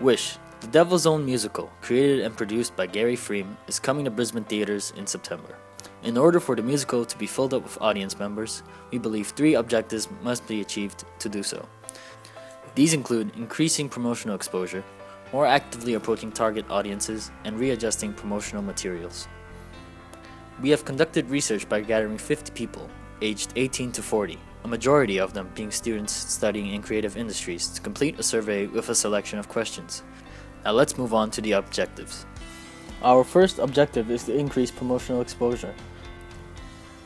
Wish, the Devil's Own musical, created and produced by Gary Freem, is coming to Brisbane theaters in September. In order for the musical to be filled up with audience members, we believe 3 objectives must be achieved to do so. These include increasing promotional exposure, more actively approaching target audiences, and readjusting promotional materials. We have conducted research by gathering 50 people, aged 18 to 40, a majority of them being students studying in creative industries, to complete a survey with a selection of questions. Now let's move on to the objectives. Our first objective is to increase promotional exposure.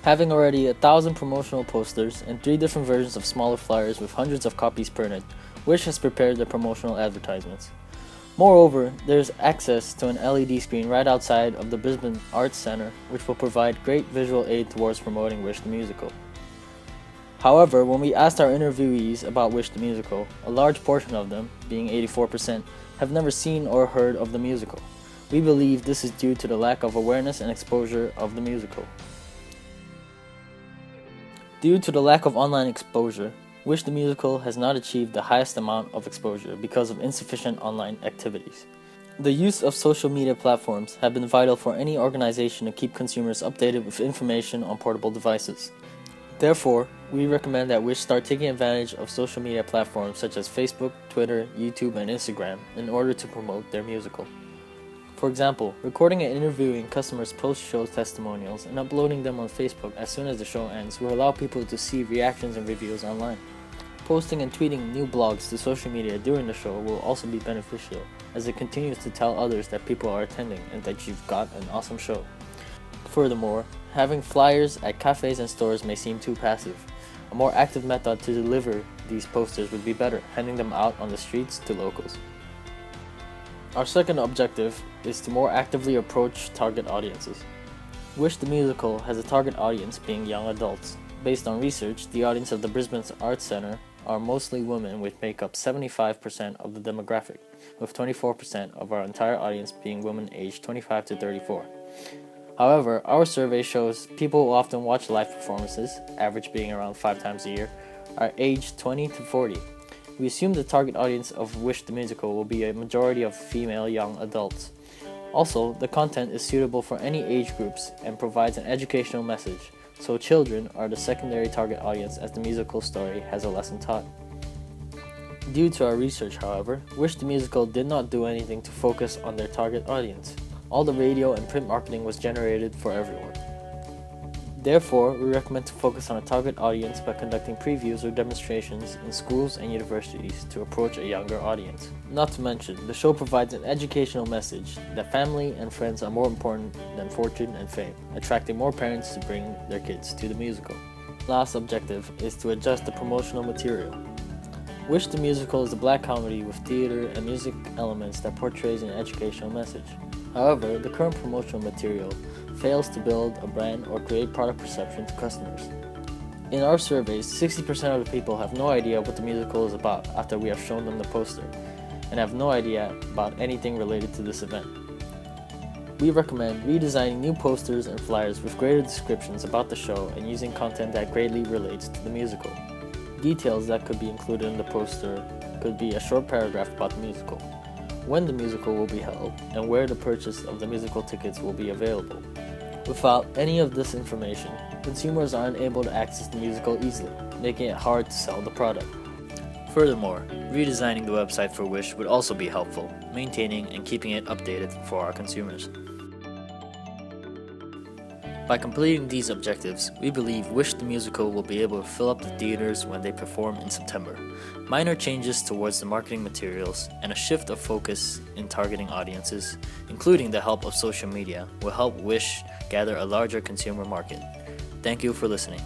Having already 1,000 promotional posters and 3 different versions of smaller flyers with hundreds of copies printed, Wish has prepared their promotional advertisements. Moreover, there is access to an LED screen right outside of the Brisbane Arts Centre, which will provide great visual aid towards promoting Wish the Musical. However, when we asked our interviewees about Wish the Musical, a large portion of them, being 84%, have never seen or heard of the musical. We believe this is due to the lack of awareness and exposure of the musical. Due to the lack of online exposure, Wish the Musical has not achieved the highest amount of exposure because of insufficient online activities. The use of social media platforms have been vital for any organization to keep consumers updated with information on portable devices. Therefore, we recommend that Wish start taking advantage of social media platforms such as Facebook, Twitter, YouTube, and Instagram in order to promote their musical. For example, recording and interviewing customers' post-show testimonials and uploading them on Facebook as soon as the show ends will allow people to see reactions and reviews online. Posting and tweeting new blogs to social media during the show will also be beneficial, as it continues to tell others that people are attending and that you've got an awesome show. Furthermore, having flyers at cafes and stores may seem too passive. A more active method to deliver these posters would be better, handing them out on the streets to locals. Our second objective is to more actively approach target audiences. Wish the Musical has a target audience being young adults. Based on research, the audience of the Brisbane Arts Centre are mostly women, which make up 75% of the demographic, with 24% of our entire audience being women aged 25 to 34. However, our survey shows people who often watch live performances, average being around 5 times a year, are aged 20 to 40. We assume the target audience of Wish the Musical will be a majority of female young adults. Also, the content is suitable for any age groups and provides an educational message, so children are the secondary target audience as the musical story has a lesson taught. Due to our research, however, Wish the Musical did not do anything to focus on their target audience. All the radio and print marketing was generated for everyone. Therefore, we recommend to focus on a target audience by conducting previews or demonstrations in schools and universities to approach a younger audience. Not to mention, the show provides an educational message that family and friends are more important than fortune and fame, attracting more parents to bring their kids to the musical. Last objective is to adjust the promotional material. Wish the Musical is a black comedy with theater and music elements that portrays an educational message. However, the current promotional material fails to build a brand or create product perception to customers. In our surveys, 60% of the people have no idea what the musical is about after we have shown them the poster, and have no idea about anything related to this event. We recommend redesigning new posters and flyers with greater descriptions about the show and using content that greatly relates to the musical. Details that could be included in the poster could be a short paragraph about the musical, when the musical will be held, and where the purchase of the musical tickets will be available. Without any of this information, consumers are unable to access the musical easily, making it hard to sell the product. Furthermore, redesigning the website for Wish would also be helpful, maintaining and keeping it updated for our consumers. By completing these objectives, we believe Wish the Musical will be able to fill up the theaters when they perform in September. Minor changes towards the marketing materials and a shift of focus in targeting audiences, including the help of social media, will help Wish gather a larger consumer market. Thank you for listening.